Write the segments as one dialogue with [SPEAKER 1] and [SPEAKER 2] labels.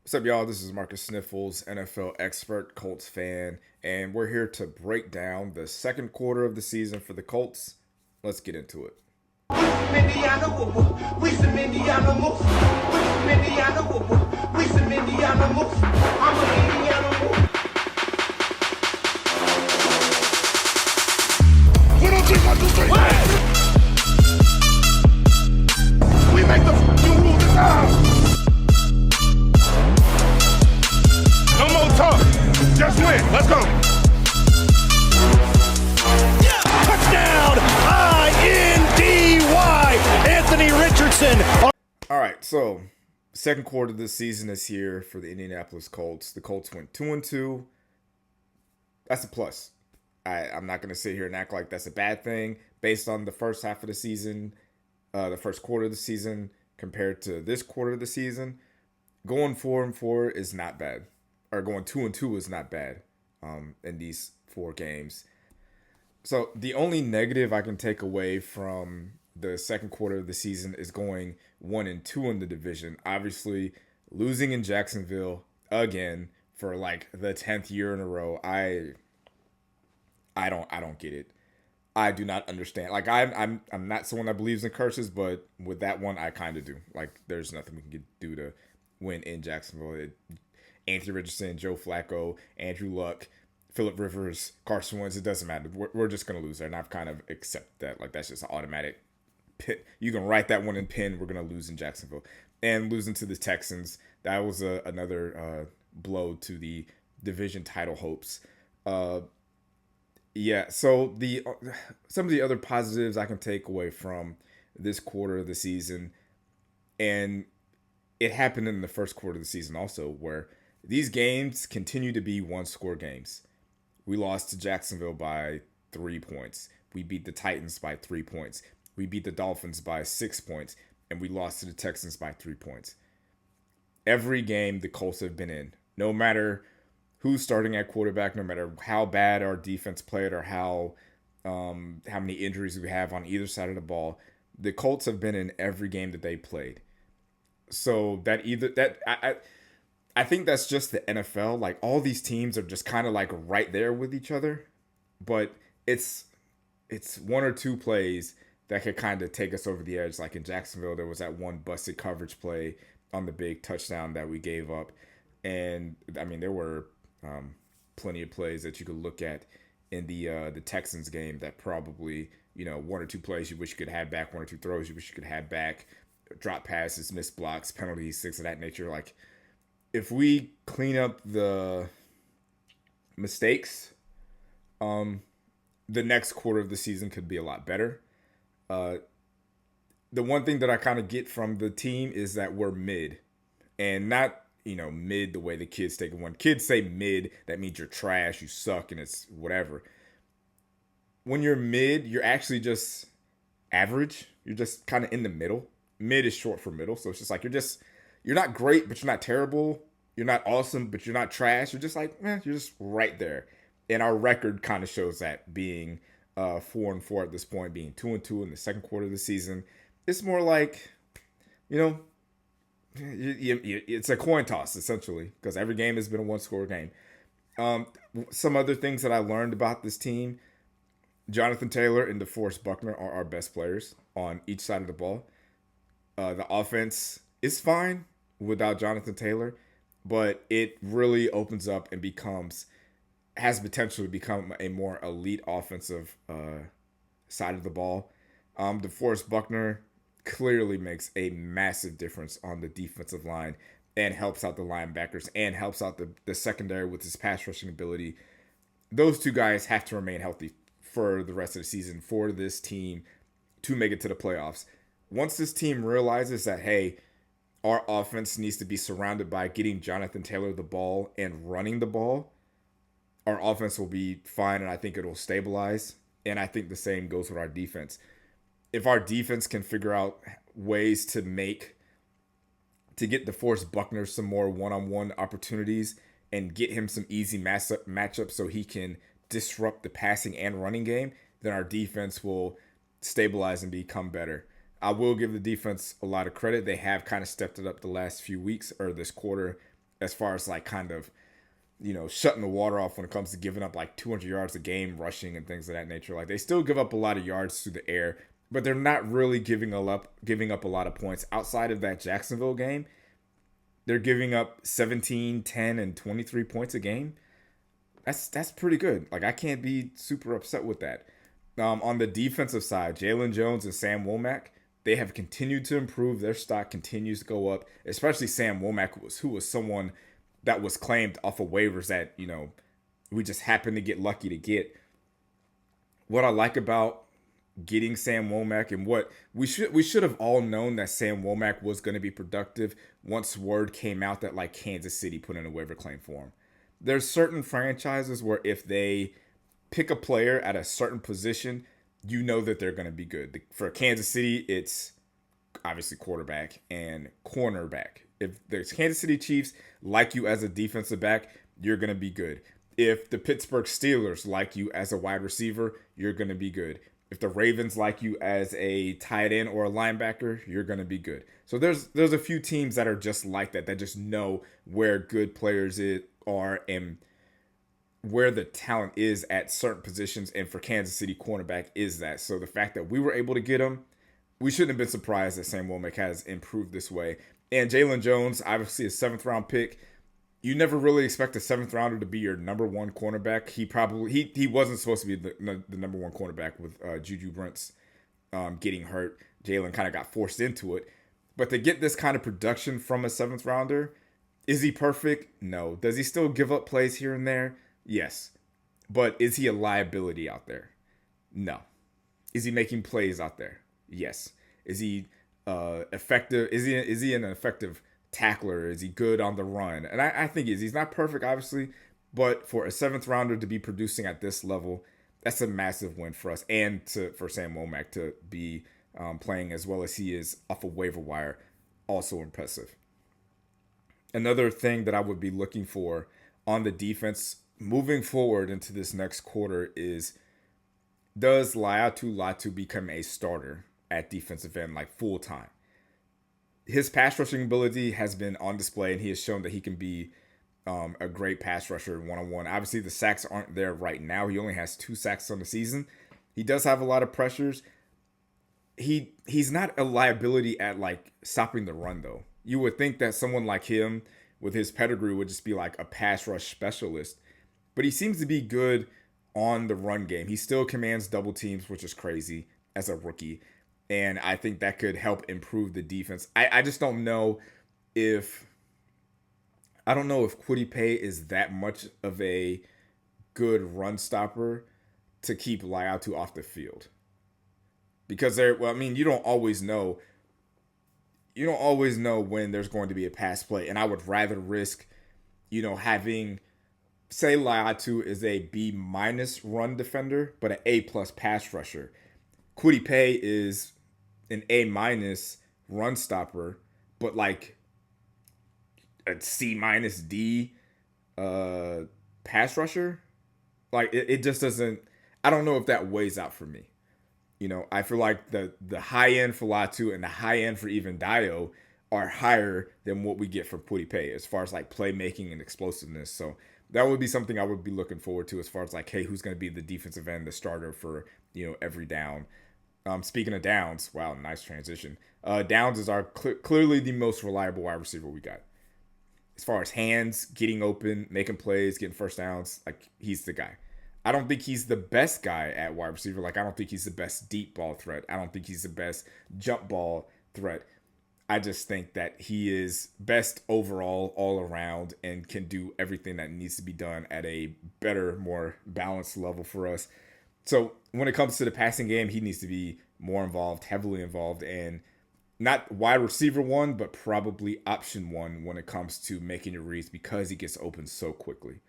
[SPEAKER 1] What's up, y'all? This is Marcus Sniffles, NFL expert, Colts fan, and we're here to break down the second quarter of the season for the Colts. Let's get into it.
[SPEAKER 2] Indiana whoop we some Indiana moves. We some Indiana whoop we some Indiana moves. I'm an Indiana moose. We don't take 1, 2, 3. We make the f***ing rules this time. No more talk. Just win. Let's go.
[SPEAKER 3] Touchdown! I-N-D-Y! Anthony Richardson.
[SPEAKER 1] All right, so second quarter of this season is here for the Indianapolis Colts. The Colts went 2-2. That's a plus. I'm not going to sit here and act like that's a bad thing based on the first half of the season, the first quarter of the season compared to this quarter of the season. Going 4-4 is not bad, or going 2-2 is not bad in these four games. So the only negative I can take away from the second quarter of the season is going 1-2 in the division. Obviously, losing in Jacksonville again for like the 10th year in a row. I don't get it. I do not understand. Like I'm not someone that believes in curses, but with that one I kind of do. Like there's nothing we can do to win in Jacksonville. Anthony Richardson, Joe Flacco, Andrew Luck, Phillip Rivers, Carson Wentz, it doesn't matter. We're just going to lose there. And I've kind of accepted that. Like, that's just an automatic pit. You can write that one in pen. We're going to lose in Jacksonville. And losing to the Texans, that was another blow to the division title hopes. Yeah, so some of the other positives I can take away from this quarter of the season, and it happened in the first quarter of the season also, where these games continue to be one-score games. We lost to Jacksonville by 3 points. We beat the Titans by 3 points. We beat the Dolphins by 6 points. And we lost to the Texans by 3 points. Every game the Colts have been in, no matter who's starting at quarterback, no matter how bad our defense played or how many injuries we have on either side of the ball, the Colts have been in every game that they played. So I think that's just the NFL. Like all these teams are just kind of like right there with each other, but it's one or two plays that could kind of take us over the edge. Like in Jacksonville, there was that one busted coverage play on the big touchdown that we gave up, and I mean there were plenty of plays that you could look at in the Texans game that probably one or two plays you wish you could have back, one or two throws you wish you could have back, drop passes, missed blocks, penalties, things of that nature. Like if we clean up the mistakes, the next quarter of the season could be a lot better. The one thing that I kind of get from the team is that we're mid, and not mid the way the kids take it. When kids say mid, that means you're trash, you suck, and it's whatever. When you're mid, you're actually just average. You're just kind of in the middle. Mid is short for middle, so it's just like you're not great, but you're not terrible. You're not awesome, but you're not trash. You're just like, you're just right there. And our record kind of shows that, being 4-4 at this point, being 2-2 in the second quarter of the season. It's more like, it's a coin toss essentially, because every game has been a one-score game. Some other things that I learned about this team: Jonathan Taylor and DeForest Buckner are our best players on each side of the ball. The offense is fine without Jonathan Taylor, but it really opens up and has potential to become a more elite offensive side of the ball. DeForest Buckner clearly makes a massive difference on the defensive line and helps out the linebackers and helps out the secondary with his pass rushing ability. Those two guys have to remain healthy for the rest of the season for this team to make it to the playoffs. Once this team realizes that, hey, our offense needs to be surrounded by getting Jonathan Taylor the ball and running the ball, our offense will be fine, and I think it'll stabilize. And I think the same goes with our defense. If our defense can figure out ways to get DeForest Buckner some more one-on-one opportunities and get him some easy matchups so he can disrupt the passing and running game, then our defense will stabilize and become better. I will give the defense a lot of credit. They have kind of stepped it up the last few weeks, or this quarter, as far as like kind of, shutting the water off when it comes to giving up like 200 yards a game, rushing and things of that nature. Like they still give up a lot of yards through the air, but they're not really giving up a lot of points outside of that Jacksonville game. They're giving up 17, 10, and 23 points a game. That's pretty good. Like I can't be super upset with that. On the defensive side, Jalen Jones and Sam Womack, they have continued to improve. Their stock continues to go up, especially Sam Womack, who was someone that was claimed off of waivers that, we just happened to get lucky to get. What I like about getting Sam Womack, and what we should have all known that Sam Womack was going to be productive once word came out that like Kansas City put in a waiver claim for him. There's certain franchises where if they pick a player at a certain position, that they're going to be good. For Kansas City, it's obviously quarterback and cornerback. If the Kansas City Chiefs like you as a defensive back, you're going to be good. If the Pittsburgh Steelers like you as a wide receiver, you're going to be good. If the Ravens like you as a tight end or a linebacker, you're going to be good. So there's a few teams that are just like that just know where good players are and where the talent is at certain positions. And for Kansas City, cornerback is that. So the fact that we were able to get him, we shouldn't have been surprised that Sam Womack has improved this way. And Jalen Jones, obviously a 7th round pick. You never really expect a 7th rounder to be your number one cornerback. He wasn't supposed to be the number one cornerback with Juju Brents getting hurt. Jalen kind of got forced into it. But to get this kind of production from a 7th rounder, is he perfect? No. Does he still give up plays here and there? Yes. But is he a liability out there? No. Is he making plays out there? Yes. Is he effective? Is he an effective tackler? Is he good on the run? And I think he's not perfect, obviously, but for a 7th rounder to be producing at this level, that's a massive win for us, and for Sam Womack to be playing as well as he is off a waiver wire, also impressive. Another thing that I would be looking for on the defense moving forward into this next quarter is, does Latu become a starter at defensive end, like full time? His pass rushing ability has been on display, and he has shown that he can be a great pass rusher one-on-one. Obviously, the sacks aren't there right now. He only has 2 sacks on the season. He does have a lot of pressures. He's not a liability at like stopping the run, though. You would think that someone like him with his pedigree would just be like a pass rush specialist, but he seems to be good on the run game. He still commands double teams, which is crazy as a rookie. And I think that could help improve the defense. I just don't know if Kwity Paye is that much of a good run stopper to keep Laiatu off the field. Because you don't always know. You don't always know when there's going to be a pass play. And I would rather risk, having, say Laiatu is a B- run defender, but an A+ pass rusher. Kwity Paye is an A- run stopper, but like a C- D pass rusher. Like it just doesn't. I don't know if that weighs out for me. I feel like the high end for Latu and the high end for even Dio are higher than what we get from Kwity Paye as far as like playmaking and explosiveness. So that would be something I would be looking forward to as far as like, hey, who's going to be the defensive end, the starter for every down. Speaking of Downs, wow, nice transition. Downs is our clearly the most reliable wide receiver we got. As far as hands, getting open, making plays, getting first downs, like he's the guy. I don't think he's the best guy at wide receiver. Like I don't think he's the best deep ball threat. I don't think he's the best jump ball threat. I just think that he is best overall, all around, and can do everything that needs to be done at a better, more balanced level for us. So when it comes to the passing game, he needs to be more involved, heavily involved, and not wide receiver 1, but probably option 1 when it comes to making your reads because he gets open so quickly.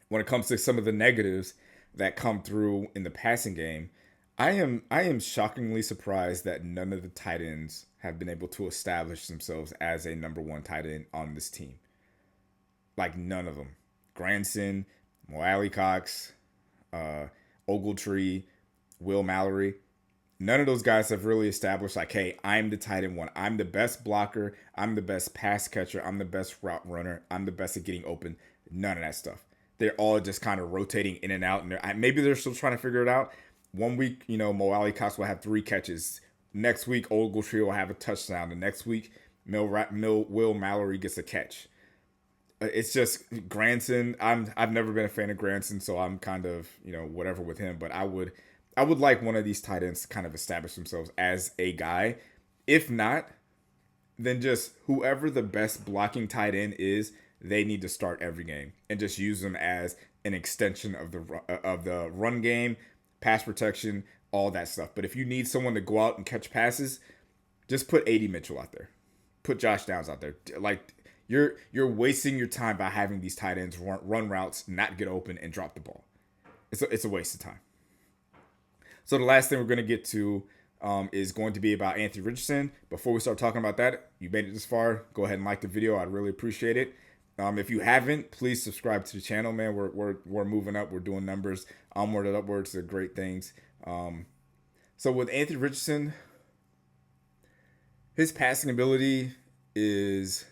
[SPEAKER 1] When it comes to some of the negatives that come through in the passing game, I am shockingly surprised that none of the tight ends have been able to establish themselves as a number 1 tight end on this team. Like none of them. Granson, Mo Alley Cox, Ogletree, Will Mallory. None of those guys have really established like, hey, I'm the tight end one. I'm the best blocker. I'm the best pass catcher. I'm the best route runner. I'm the best at getting open. None of that stuff. They're all just kind of rotating in and out. And maybe they're still trying to figure it out. One week, Mo Alley Cox will have 3 catches. Next week, Ogletree will have a touchdown. The next week, Will Mallory gets a catch. It's just Granson. I've never been a fan of Granson, so I'm kind of whatever with him. But I would like one of these tight ends to kind of establish themselves as a guy. If not, then just whoever the best blocking tight end is, they need to start every game and just use them as an extension of the run game, pass protection, all that stuff. But if you need someone to go out and catch passes, just put A.D. Mitchell out there. Put Josh Downs out there. Like you're wasting your time by having these tight ends run routes, not get open, and drop the ball. It's a waste of time. So the last thing we're going to get to is going to be about Anthony Richardson. Before we start talking about that, you made it this far, go ahead and like the video. I'd really appreciate it. If you haven't, please subscribe to the channel, man. We're moving up. We're doing numbers. Onward and upwards to great things. So with Anthony Richardson, his passing ability is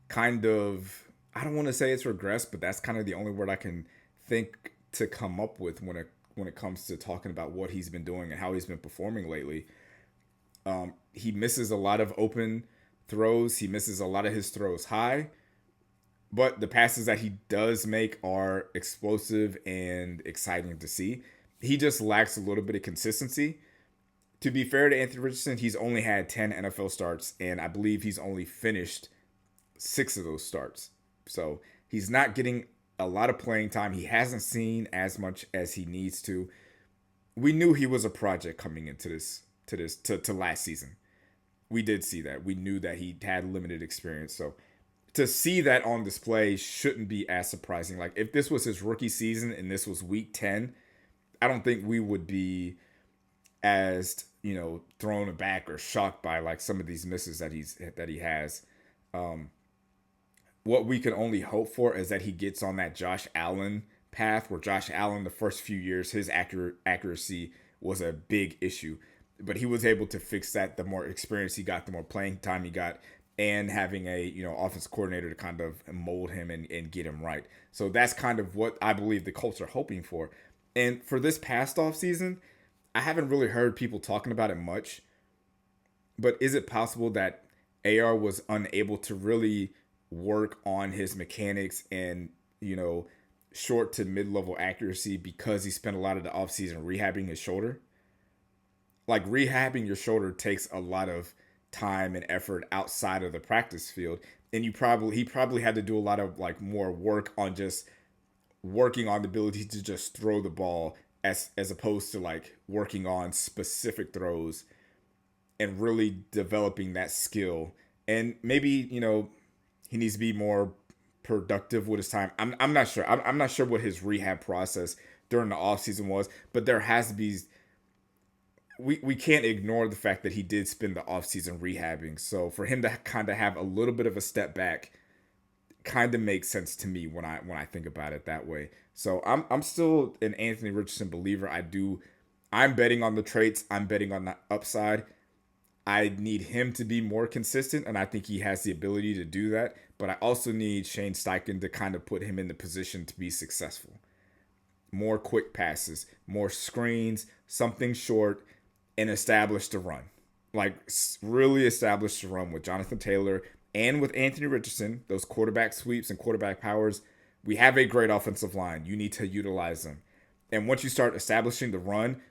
[SPEAKER 1] kind of, I don't want to say it's regressed, but that's kind of the only word I can think to come up with when it comes to talking about what he's been doing and how he's been performing lately. He misses a lot of open throws. He misses a lot of his throws high. But the passes that he does make are explosive and exciting to see. He just lacks a little bit of consistency. To be fair to Anthony Richardson, he's only had 10 NFL starts, and I believe he's only finished 6 of those starts. So he's not getting a lot of playing time. He hasn't seen as much as he needs to. We knew he was a project coming into to last season. We did see that. We knew that he had limited experience. So to see that on display shouldn't be as surprising. Like if this was his rookie season and this was week 10, I don't think we would be as, thrown aback or shocked by like some of these misses that he has. What we can only hope for is that he gets on that Josh Allen path, where Josh Allen, the first few years, his accuracy was a big issue, but he was able to fix that. The more experience he got, the more playing time he got, and having a offensive coordinator to kind of mold him and get him right. So that's kind of what I believe the Colts are hoping for. And for this past offseason, I haven't really heard people talking about it much, but is it possible that AR was unable to really work on his mechanics and, short to mid-level accuracy because he spent a lot of the offseason rehabbing his shoulder? Like rehabbing your shoulder takes a lot of time and effort outside of the practice field, and he probably had to do a lot of like more work on just working on the ability to just throw the ball as opposed to like working on specific throws and really developing that skill. And maybe he needs to be more productive with his time. I'm not sure. I'm not sure what his rehab process during the offseason was, but there has to be. We can't ignore the fact that he did spend the offseason rehabbing. So for him to kind of have a little bit of a step back kind of makes sense to me when I think about it that way. So I'm still an Anthony Richardson believer. I'm betting on the traits. I'm betting on the upside. I need him to be more consistent, and I think he has the ability to do that. But I also need Shane Steichen to kind of put him in the position to be successful. More quick passes, more screens, something short, and establish the run. Like really establish the run with Jonathan Taylor and with Anthony Richardson, those quarterback sweeps and quarterback powers. We have a great offensive line. You need to utilize them. And once you start establishing the run,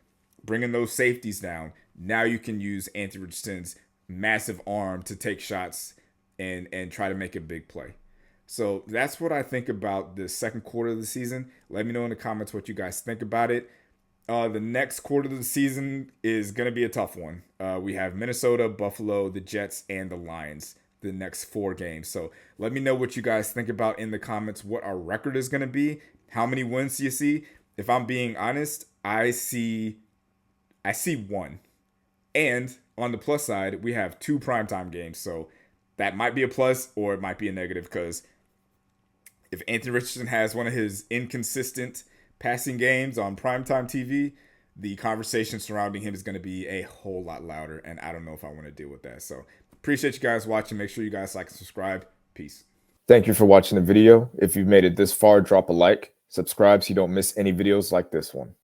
[SPEAKER 1] bringing those safeties down, now you can use Anthony Richardson's massive arm to take shots and try to make a big play. So that's what I think about the second quarter of the season. Let me know in the comments what you guys think about it. The next quarter of the season is going to be a tough one. We have Minnesota, Buffalo, the Jets, and the Lions, the next 4 games. So let me know what you guys think about in the comments, what our record is going to be. How many wins do you see? If I'm being honest, I see 1. And on the plus side, we have 2 primetime games. So that might be a plus or it might be a negative, because if Anthony Richardson has one of his inconsistent passing games on primetime TV, the conversation surrounding him is going to be a whole lot louder, and I don't know if I want to deal with that. So appreciate you guys watching. Make sure you guys like and subscribe. Peace.
[SPEAKER 4] Thank you for watching the video. If you've made it this far, drop a like, subscribe so you don't miss any videos like this one.